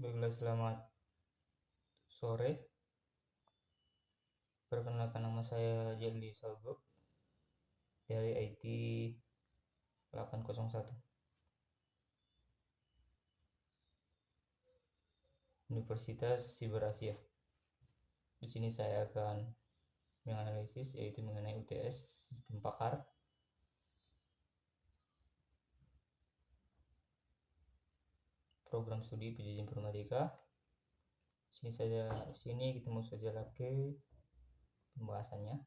Baiklah, selamat sore. Perkenalkan, nama saya Jelly Salbok dari IT 801 Universitas Siber Asia. Di sini saya akan menganalisis yaitu mengenai UTS Sistem Pakar, program studi PJJ Informatika. Sini kita mau saja ke pembahasannya.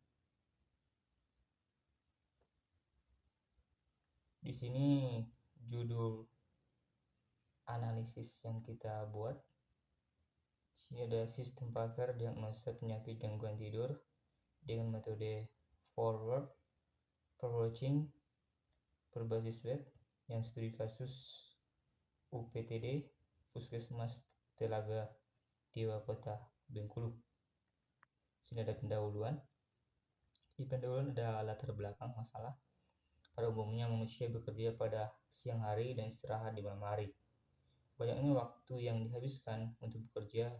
Di sini judul analisis yang kita buat. Di sini ada sistem pakar diagnosa penyakit gangguan tidur dengan metode forwarding berbasis web yang studi kasus UPTD Puskesmas Telaga Dewa Kota Bengkulu. Sini ada pendahuluan. Di pendahuluan ada latar belakang masalah. Pada umumnya manusia bekerja pada siang hari dan istirahat di malam hari. Banyaknya waktu yang dihabiskan untuk bekerja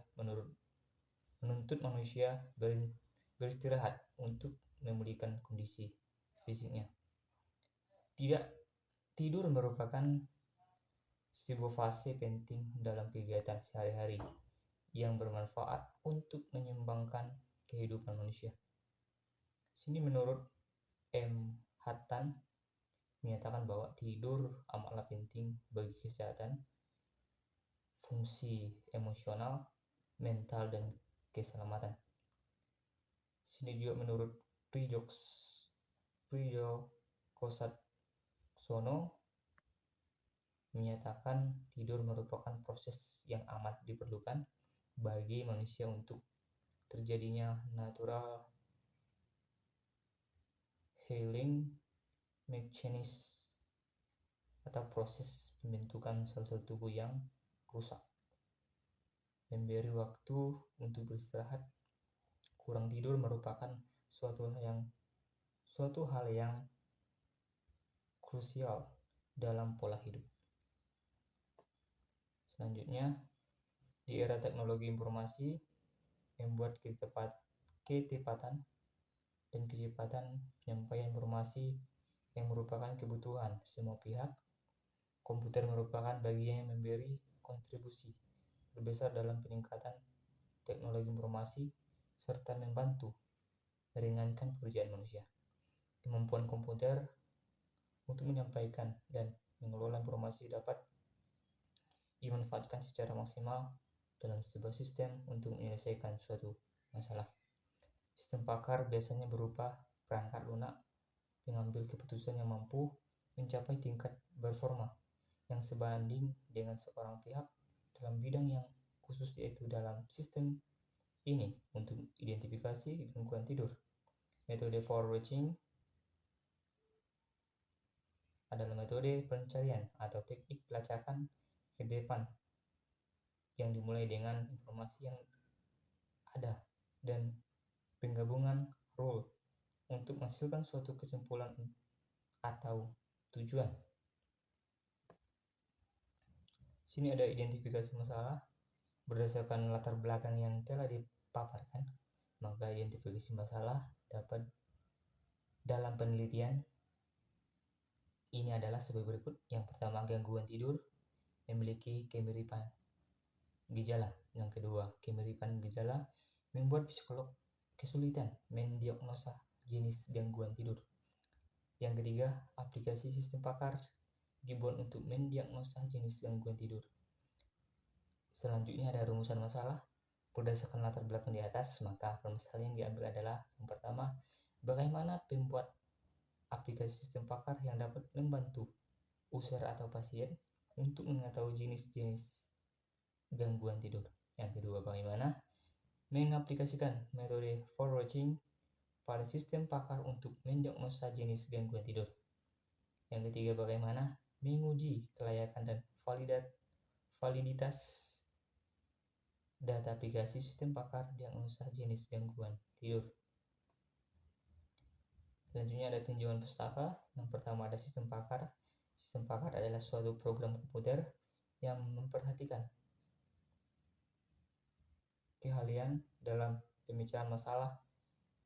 menuntut manusia beristirahat untuk memulihkan kondisi fisiknya. Tidur merupakan sebuah fase penting dalam kegiatan sehari-hari yang bermanfaat untuk menyeimbangkan kehidupan manusia. Sini menurut M. Hattan menyatakan bahwa tidur amatlah penting bagi kesehatan, fungsi emosional, mental, dan keselamatan. Sini juga menurut Prijokosatsono menyatakan tidur merupakan proses yang amat diperlukan bagi manusia untuk terjadinya natural healing mechanism atau proses pembentukan sel-sel tubuh yang rusak. Memberi waktu untuk beristirahat, kurang tidur merupakan suatu hal yang krusial dalam pola hidup. Selanjutnya, di era teknologi informasi membuat ketepatan dan kecepatan penyampaian informasi yang merupakan kebutuhan semua pihak. Komputer merupakan bagian yang memberi kontribusi terbesar dalam peningkatan teknologi informasi serta membantu meringankan pekerjaan manusia. Kemampuan komputer untuk menyampaikan dan mengelola informasi dapat dimanfaatkan secara maksimal dalam sebuah sistem untuk menyelesaikan suatu masalah. Sistem pakar biasanya berupa perangkat lunak pengambil keputusan yang mampu mencapai tingkat performa yang sebanding dengan seorang pihak dalam bidang yang khusus, yaitu dalam sistem ini untuk identifikasi gangguan tidur. Metode forwarding adalah metode pencarian atau teknik pelacakan ke depan yang dimulai dengan informasi yang ada dan penggabungan rule untuk menghasilkan suatu kesimpulan atau tujuan. Sini ada identifikasi masalah berdasarkan latar belakang yang telah dipaparkan. Maka identifikasi masalah dapat dalam penelitian ini adalah sebagai berikut. Yang pertama, gangguan tidur memiliki kemiripan gejala. Yang kedua, kemiripan gejala membuat psikolog kesulitan mendiagnosa jenis gangguan tidur. Yang ketiga, aplikasi sistem pakar dibuat untuk mendiagnosa jenis gangguan tidur. Selanjutnya ada rumusan masalah berdasarkan latar belakang di atas. Maka permasalahan yang diambil adalah yang pertama, bagaimana pembuat aplikasi sistem pakar yang dapat membantu user atau pasien untuk mengetahui jenis-jenis gangguan tidur. Yang kedua, bagaimana mengaplikasikan metode forwarding pada sistem pakar untuk mendiagnosa jenis gangguan tidur. Yang ketiga, bagaimana menguji kelayakan dan validitas data aplikasi sistem pakar diagnosa jenis gangguan tidur. Selanjutnya ada tinjauan pustaka. Yang pertama ada sistem pakar. Sistem pakar adalah suatu program komputer yang memperhatikan keahlian dalam pemecahan masalah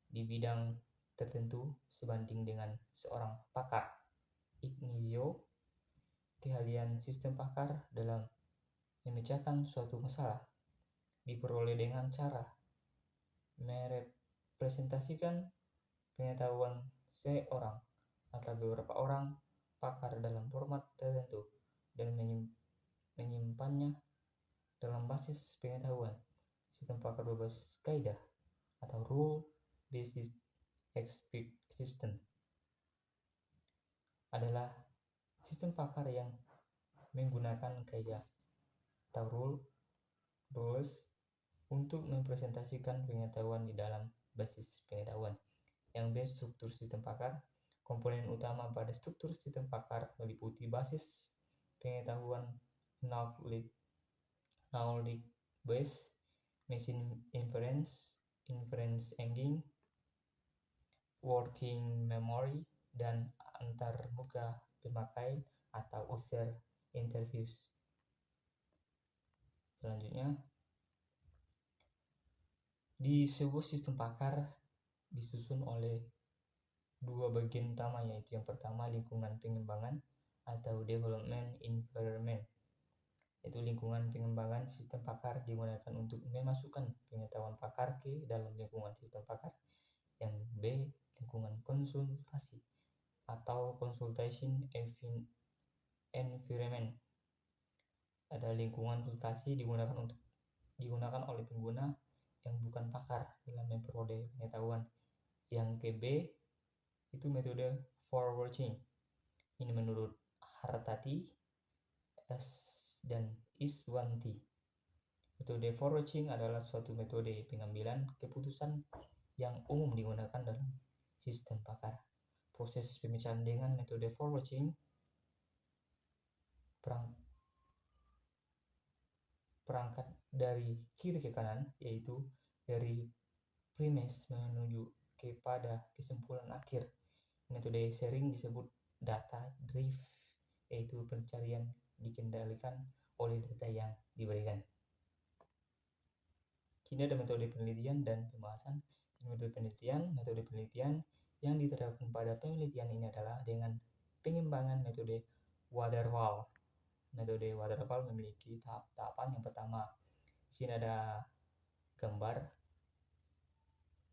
di bidang tertentu sebanding dengan seorang pakar. Ignacio, keahlian sistem pakar dalam memecahkan suatu masalah diperoleh dengan cara merepresentasikan pengetahuan seorang atau beberapa orang pakar dalam format tertentu dan menyimpannya dalam basis pengetahuan. Sistem pakar berbasis kaidah atau rule based expert system adalah sistem pakar yang menggunakan kaidah atau rules untuk mempresentasikan pengetahuan di dalam basis pengetahuan. Yang B, struktur sistem pakar. Komponen utama pada struktur sistem pakar meliputi basis pengetahuan, knowledge base, machine inference engine, working memory, dan antarmuka pemakai atau user interface. Selanjutnya, di sebuah sistem pakar disusun oleh dua bagian utama, yaitu yang pertama lingkungan pengembangan atau development environment. Yaitu lingkungan pengembangan sistem pakar digunakan untuk memasukkan pengetahuan pakar ke dalam lingkungan sistem pakar. Yang B, lingkungan konsultasi atau consultation environment adalah lingkungan konsultasi digunakan oleh pengguna yang bukan pakar dalam memperoleh pengetahuan. Yang KB itu metode forwarding. Ini menurut Hartati dan Iswanti. Metode forwarding adalah suatu metode pengambilan keputusan yang umum digunakan dalam sistem pakar. Proses pemecahan dengan metode forwarding perangkat dari kiri ke kanan, yaitu dari premise menuju kepada kesimpulan akhir. Metode sharing disebut data drive, yaitu pencarian dikendalikan oleh data yang diberikan. Kini ada metode penelitian dan pembahasan. Metode penelitian yang diterapkan pada penelitian ini adalah dengan pengembangan metode waterfall. Metode waterfall memiliki tahap-tahapan. Yang pertama, sini ada gambar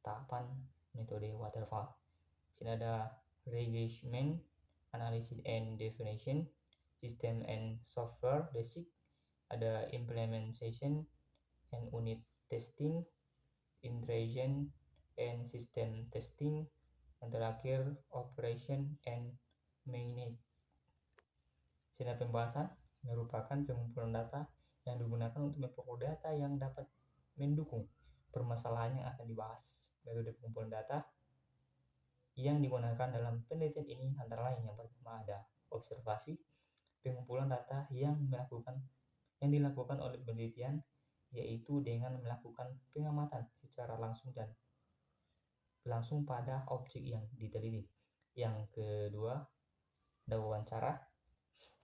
tahapan metode waterfall. Sini ada regression, analysis and definition, system and software basic, ada implementation and unit testing, integration and system testing, yang terakhir operation and maintenance. Sini pembahasan merupakan pengumpulan data yang digunakan untuk memperoleh data yang dapat mendukung permasalahan yang akan dibahas. Metode pengumpulan data yang digunakan dalam penelitian ini antara lain yang pertama ada observasi, pengumpulan data yang dilakukan oleh penelitian, yaitu dengan melakukan pengamatan secara langsung pada objek yang diteliti. Yang kedua ada wawancara.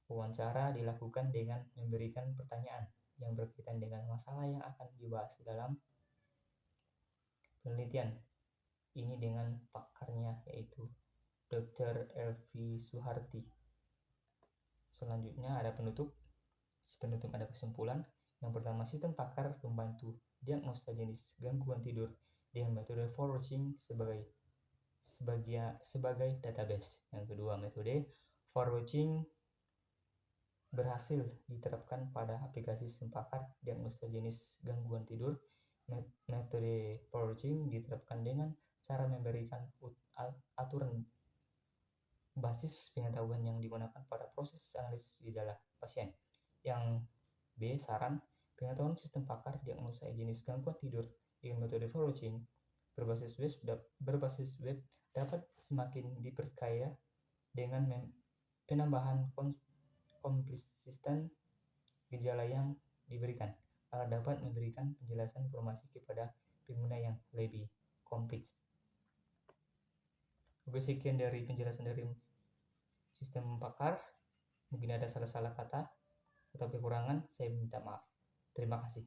Wawancara dilakukan dengan memberikan pertanyaan yang berkaitan dengan masalah yang akan dibahas dalam penelitian ini dengan pakarnya, yaitu Dr. Elvi Suharti. Selanjutnya ada penutup. Penutup ada kesimpulan. Yang pertama, sistem pakar membantu diagnosa jenis gangguan tidur dengan metode forwarding sebagai database. Yang kedua, metode forwarding berhasil diterapkan pada aplikasi sistem pakar diagnosa jenis gangguan tidur. Metode forwarding diterapkan dengan cara memberikan aturan basis pengetahuan yang digunakan pada proses analisis gejala pasien. Yang B, saran, pengetahuan sistem pakar diagnosa jenis gangguan tidur dengan metode forwarding berbasis web dapat semakin diperkaya dengan penambahan konsisten gejala yang diberikan agar dapat memberikan penjelasan informasi kepada pengguna yang lebih kompleks. Oke, sekian dari penjelasan dari sistem pakar. Mungkin ada salah-salah kata atau kekurangan, saya minta maaf. Terima kasih.